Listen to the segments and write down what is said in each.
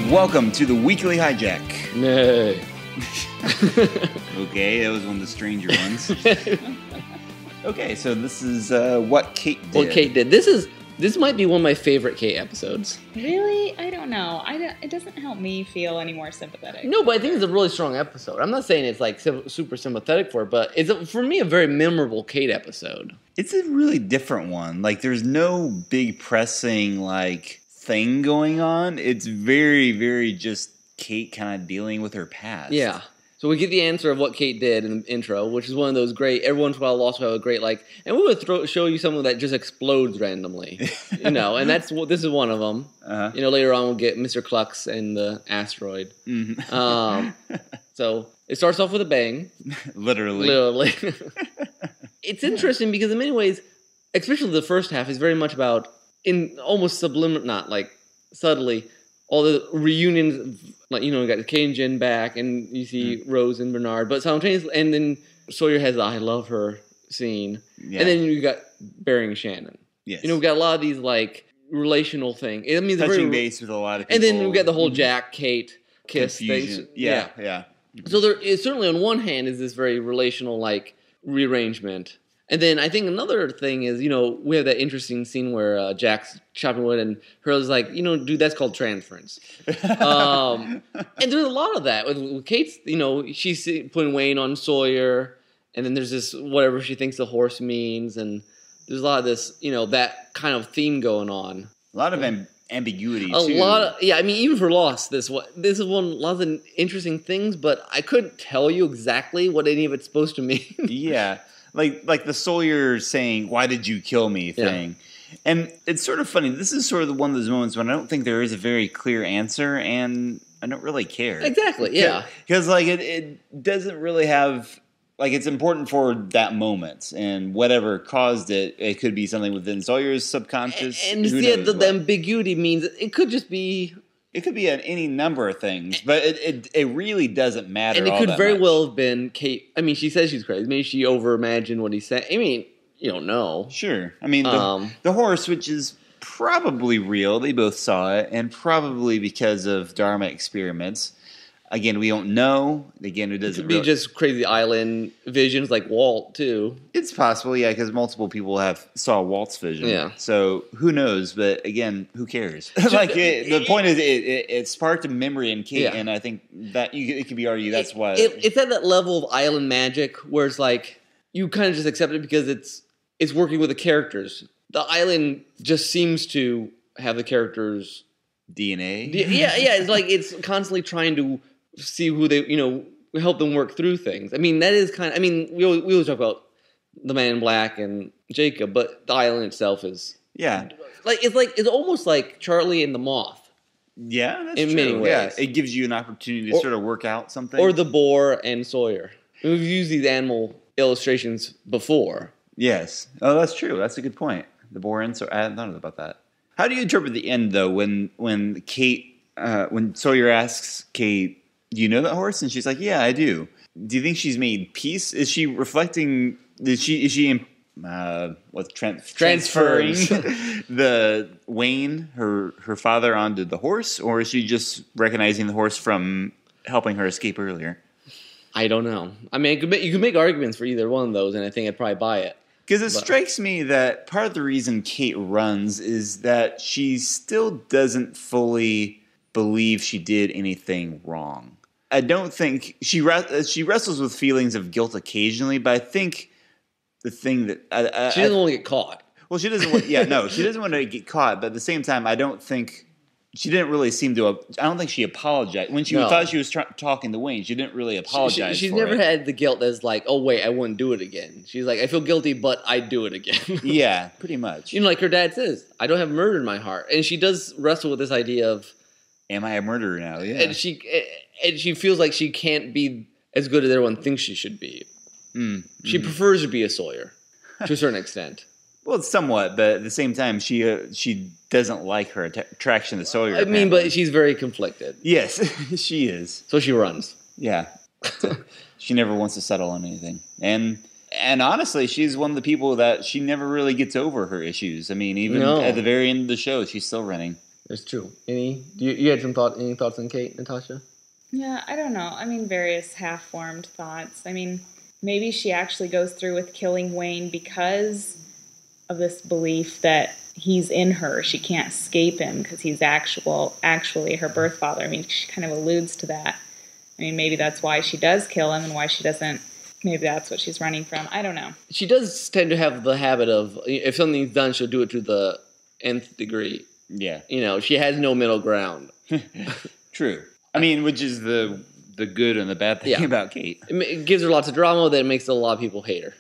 Welcome to the Weekly Hijack. Nay. Okay, that was one of the stranger ones. Okay, so this is what Kate did. What Kate did. This might be one of my favorite Kate episodes. Really? I don't know. It doesn't help me feel any more sympathetic. No, but I think it's a really strong episode. I'm not saying it's like super sympathetic for it, but it's for me a very memorable Kate episode. It's a really different one. Like, there's no big pressing like thing going on. It's very, very just Kate kind of dealing with her past. Yeah. So we get the answer of what Kate did in the intro, which is one of those great. Every once in a while, also have a great like, and we would show you something that just explodes randomly, and this is one of them. Uh-huh. Later on we'll get Mr. Klux and the asteroid. Mm-hmm. So it starts off with a bang, Literally. It's interesting because in many ways, especially the first half, is very much about in almost subliminal, not like subtly, all the reunions. Like, you got Kay and Jen back, and you see Rose and Bernard, but simultaneously, and then Sawyer has the I love her scene, and then you got Barry and Shannon. Yes. We got a lot of these, like, relational things. I mean, touching base with a lot of people. And then we got the whole Jack, Kate, kiss confusion. thing. Yeah. So there is certainly on one hand is this very relational, like, rearrangement. And then I think another thing is, we have that interesting scene where Jack's chopping wood and Hurley's like, dude, that's called transference. And there's a lot of that. With Kate's, she's putting Wayne on Sawyer, and then there's this, whatever she thinks the horse means, and there's a lot of this, that kind of theme going on. A lot of ambiguity, too. Even for Lost, this is one, a lot of interesting things, but I couldn't tell you exactly what any of it's supposed to mean. Yeah. Like the Sawyer saying, "Why did you kill me?" thing. Yeah. And it's sort of funny. This is sort of one of those moments when I don't think there is a very clear answer, and I don't really care. Exactly, yeah. Because, it doesn't really have... Like, it's important for that moment, and whatever caused it, it could be something within Sawyer's subconscious. And the ambiguity means it could just be... It could be any number of things, but it really doesn't matter. And it could very well have been Kate. I mean, she says she's crazy. Maybe she over-imagined what he said. I mean, you don't know. Sure. I mean, the horse, which is probably real, they both saw it, and probably because of Dharma experiments. Again, we don't know. Again, it doesn't be just crazy island visions like Walt, too. It's possible, yeah, because multiple people saw Walt's vision. Yeah. So, who knows? But, again, who cares? The point is, it sparked a memory in Kate, and I think that it could be argued that's why. It's at that level of island magic where it's like, you kind of just accept it because it's working with the characters. The island just seems to have the characters' DNA? Yeah, it's like it's constantly trying to see who they, help them work through things. I mean, that is kind of, we always talk about the Man in Black and Jacob, but the island itself is... Yeah. It's almost like Charlie and the Moth. Yeah, that's in true. many ways. Yeah, it gives you an opportunity to sort of work out something. Or the Boar and Sawyer. We've used these animal illustrations before. Yes. Oh, that's true. That's a good point. The Boar and Sawyer. I hadn't thought about that. How do you interpret the end, though, when Kate, when Sawyer asks Kate, "Do you know that horse?" And she's like, "Yeah, I do." Do you think she's made peace? Is she reflecting? Is she transferring the Wayne, her father, onto the horse, or is she just recognizing the horse from helping her escape earlier? I don't know. I mean, you could make arguments for either one of those, and I think I'd probably buy it. Because it strikes me that part of the reason Kate runs is that she still doesn't fully believe she did anything wrong. I don't think she wrestles with feelings of guilt occasionally, but I think the thing that she doesn't want to get caught. Well, she doesn't. She doesn't want to get caught. But at the same time, I don't think she didn't really seem to. I don't think she apologized when she thought she was talking to Wayne. She didn't really apologize. She's never had the guilt that's like, oh wait, I wouldn't do it again. She's like, I feel guilty, but I'd do it again. Yeah, pretty much. Like her dad says, I don't have murder in my heart, and she does wrestle with this idea of, am I a murderer now? Yeah, and she feels like she can't be as good as everyone thinks she should be. She prefers to be a Sawyer to a certain extent. Well, somewhat, but at the same time, she doesn't like her attraction to Sawyer. I mean, but she's very conflicted. Yes, she is. So she runs. Yeah, she never wants to settle on anything, and honestly, she's one of the people that she never really gets over her issues. I mean, even at the very end of the show, she's still running. That's true. You had any thoughts on Kate, Natasha? Yeah, I don't know. I mean, various half-formed thoughts. I mean, maybe she actually goes through with killing Wayne because of this belief that he's in her. She can't escape him because he's actually her birth father. I mean, she kind of alludes to that. I mean, maybe that's why she does kill him and why she doesn't. Maybe that's what she's running from. I don't know. She does tend to have the habit of, if something's done, she'll do it to the nth degree. Yeah. She has no middle ground. True. I mean, which is the good and the bad thing about Kate. It gives her lots of drama that makes a lot of people hate her.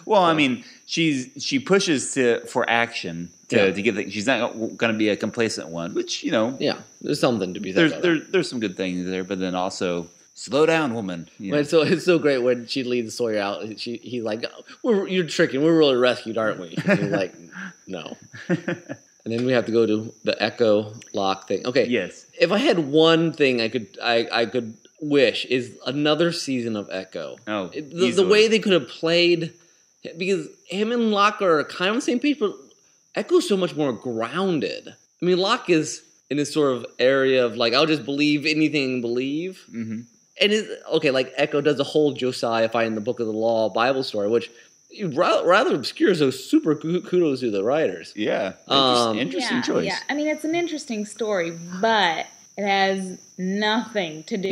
Well, I mean, she pushes for action to get. She's not going to be a complacent one, which Yeah, there's something to be said. There's some good things there, but then also slow down, woman. It's so great when she leads Sawyer out. He's like, "You're tricking. We're really rescued, aren't we?" And he's like, "No." And then we have to go to the Echo Locke thing. Okay. Yes. If I had one thing I could wish is another season of Echo. Oh, the way they could have played, because him and Locke are kind of on the same page, but Echo's so much more grounded. I mean, Locke is in this sort of area of like, I'll just believe anything and believe. Mm-hmm. And like Echo does the whole Josiah finding the Book of the Law Bible story, which rather obscure, so super kudos to the writers. Yeah. Interesting choice. Yeah, I mean, it's an interesting story, but it has nothing to do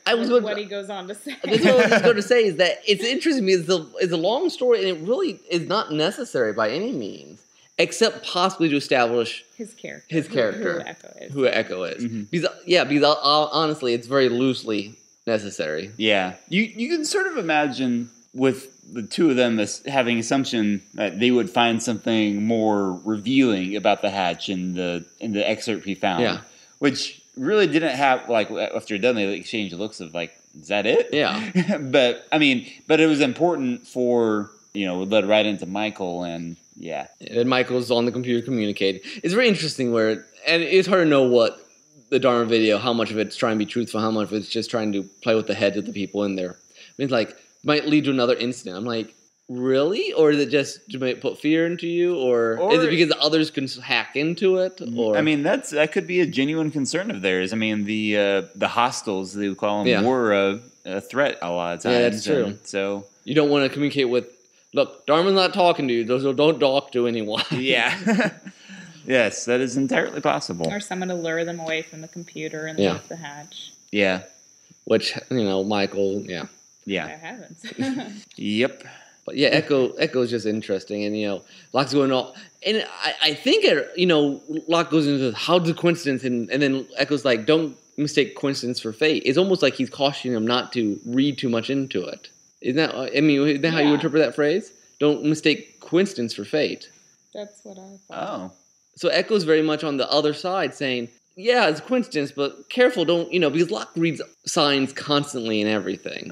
with what he goes on to say. That's what I was going to say, is that it's interesting because it's a long story, and it really is not necessary by any means, except possibly to establish his character. Who Echo is. Mm-hmm. Because honestly, it's very loosely necessary. Yeah. You can sort of imagine with the two of them as having assumption that they would find something more revealing about the hatch in the excerpt he found. Yeah. Which really didn't have, like, after done, they exchanged looks of, like, is that it? Yeah. but it was important for, it led right into Michael, and yeah. And Michael's on the computer communicating. It's very interesting and it's hard to know what the Dharma video, how much of it's trying to be truthful, how much of it's just trying to play with the heads of the people in there. I mean, like, might lead to another incident. I'm like, really? Or is it just to put fear into you? Or is it because others can hack into it? Or I mean, that could be a genuine concern of theirs. I mean, the hostiles, they would call them, were a threat a lot of times. Yeah, that's true. So you don't want to communicate with, look, Dharma's not talking to you, so don't talk to anyone. Yeah. Yes, that is entirely possible. Or someone to lure them away from the computer and leave the hatch. Yeah. Which, Michael, Yeah. That happens. Yep. But yeah, Echo is just interesting, and Locke's going all, and I think Locke goes into how's the coincidence, and then Echo's like, don't mistake coincidence for fate. It's almost like he's cautioning him not to read too much into it. Isn't that how you interpret that phrase? Don't mistake coincidence for fate. That's what I thought. Oh. So Echo's very much on the other side, saying, yeah, it's a coincidence, but careful, don't because Locke reads signs constantly and everything.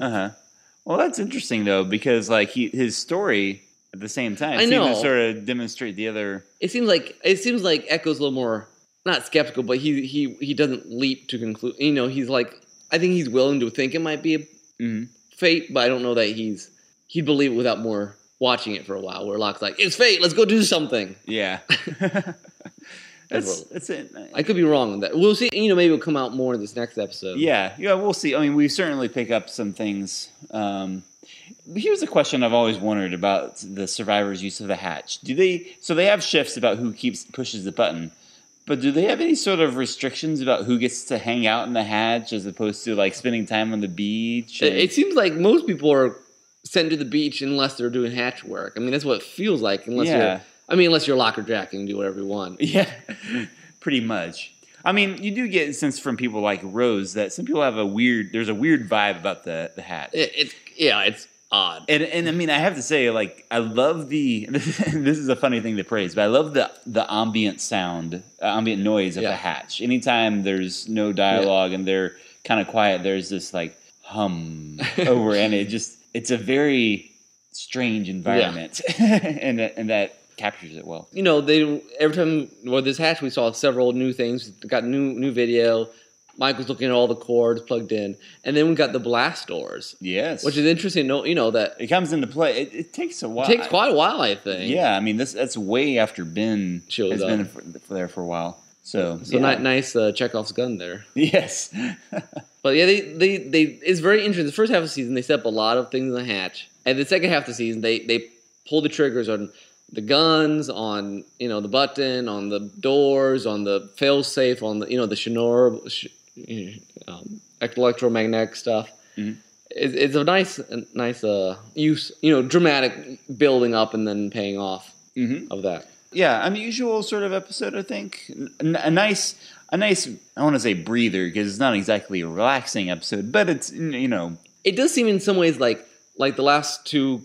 Well, that's interesting though, because like his story at the same time seems to sort of demonstrate the other. It seems like Echo's a little more not skeptical, but he doesn't leap to conclude. He's like, I think he's willing to think it might be a fate, but I don't know that he'd believe it without more watching it for a while. Where Locke's like, it's fate, let's go do something. Yeah. That's it. I could be wrong on that. We'll see. Maybe it'll come out more in this next episode. Yeah, we'll see. I mean, we certainly pick up some things. Here's a question I've always wondered about the survivors' use of the hatch. So they have shifts about who pushes the button, but do they have any sort of restrictions about who gets to hang out in the hatch as opposed to like spending time on the beach? It seems like most people are sent to the beach unless they're doing hatch work. I mean, that's what it feels like. Unless you're locker jacking and do whatever you want. Yeah, pretty much. I mean, you do get a sense from people like Rose that some people have there's a weird vibe about the hat. It's odd. And I mean, I have to say, like, I love this is a funny thing to praise, but I love the ambient sound, ambient noise of the hatch. Anytime there's no dialogue and they're kind of quiet, there's this like hum over, and it's a very strange environment, and that captures it well. Every time with this hatch, we saw several new things. Got new video. Michael's looking at all the cords plugged in, and then we got the blast doors. Yes, which is interesting. That it comes into play. It takes a while. It takes quite a while, I think. Yeah, I mean that's way after Ben has been there for a while. So nice Chekhov's gun there. Yes. But yeah, they it's very interesting. The first half of the season, they set up a lot of things in the hatch. And the second half of the season, they pull the triggers on the guns, on the button, on the doors, on the failsafe, on the the Shinor electromagnetic stuff. Mm-hmm. It's a nice use, dramatic building up and then paying off of that. Yeah, unusual sort of episode, I think. A nice, I want to say breather, because it's not exactly a relaxing episode, but it's, It does seem in some ways like the last two,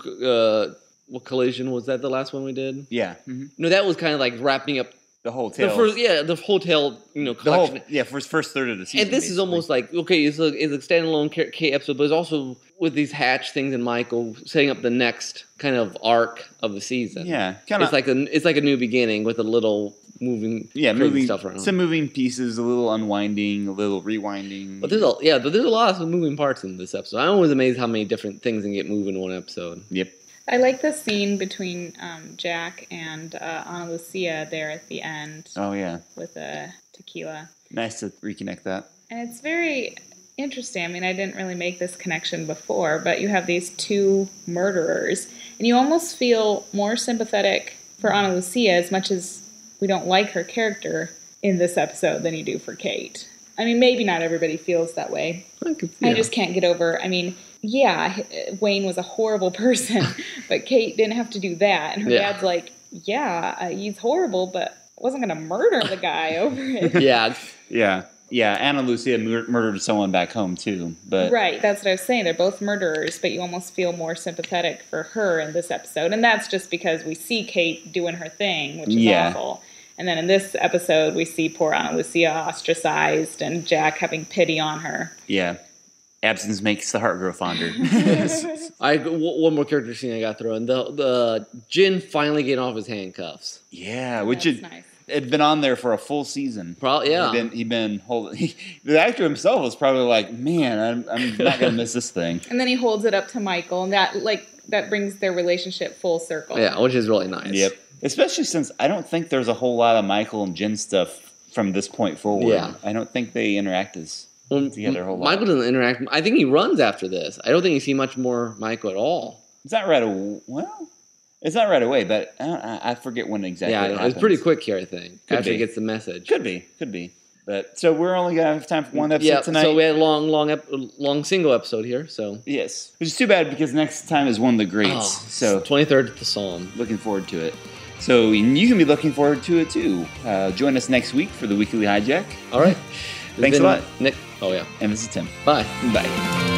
what Collision, was that the last one we did? Yeah. Mm-hmm. No, that was kind of like wrapping up the whole tale. The whole tale, collection. First third of the season. And this is almost like, okay, it's a standalone K episode, but it's also with these hatch things and Michael setting up the next kind of arc of the season. Yeah, kind of. It's like a new beginning with a little moving stuff around. Some moving pieces, a little unwinding, a little rewinding. But there's a lot of moving parts in this episode. I'm always amazed how many different things can get moved in one episode. Yep. I like the scene between Jack and Ana Lucia there at the end. Oh, yeah. With the tequila. Nice to reconnect that. And it's very interesting. I mean, I didn't really make this connection before, but you have these two murderers, and you almost feel more sympathetic for Ana Lucia, as much as we don't like her character in this episode, than you do for Kate. I mean, maybe not everybody feels that way. I just can't get over, yeah, Wayne was a horrible person, but Kate didn't have to do that. And her dad's like, he's horrible, but I wasn't going to murder the guy over it. Yeah, Ana Lucia murdered someone back home, too. But right, that's what I was saying. They're both murderers, but you almost feel more sympathetic for her in this episode. And that's just because we see Kate doing her thing, which is awful. And then in this episode, we see poor Ana Lucia ostracized and Jack having pity on her. Yeah. Absence makes the heart grow fonder. One more character scene I got to throw in. The Jin finally getting off his handcuffs. Yeah, which is nice. It'd been on there for a full season. Probably, yeah. He'd been holding. The actor himself was probably like, "Man, I'm not gonna miss this thing." And then he holds it up to Michael, and that brings their relationship full circle. Yeah, which is really nice. Yep. Especially since I don't think there's a whole lot of Michael and Jin stuff from this point forward. Yeah. I don't think they interact together a whole lot. Michael doesn't interact. I think he runs after this. I don't think you see much more Michael at all. It's not right away, but I forget when exactly it happens. It's pretty quick here, I think, after he gets the message. Could be. But so we're only going to have time for one episode tonight. So we had a long single episode here. So yes, which is too bad because next time is one of the greats. So 23rd at the Psalm. Looking forward to it. So you can be looking forward to it too. Join us next week for the Weekly Hijack. All right. Thanks a lot, Nick. Oh yeah. And this is Tim. Bye. Bye.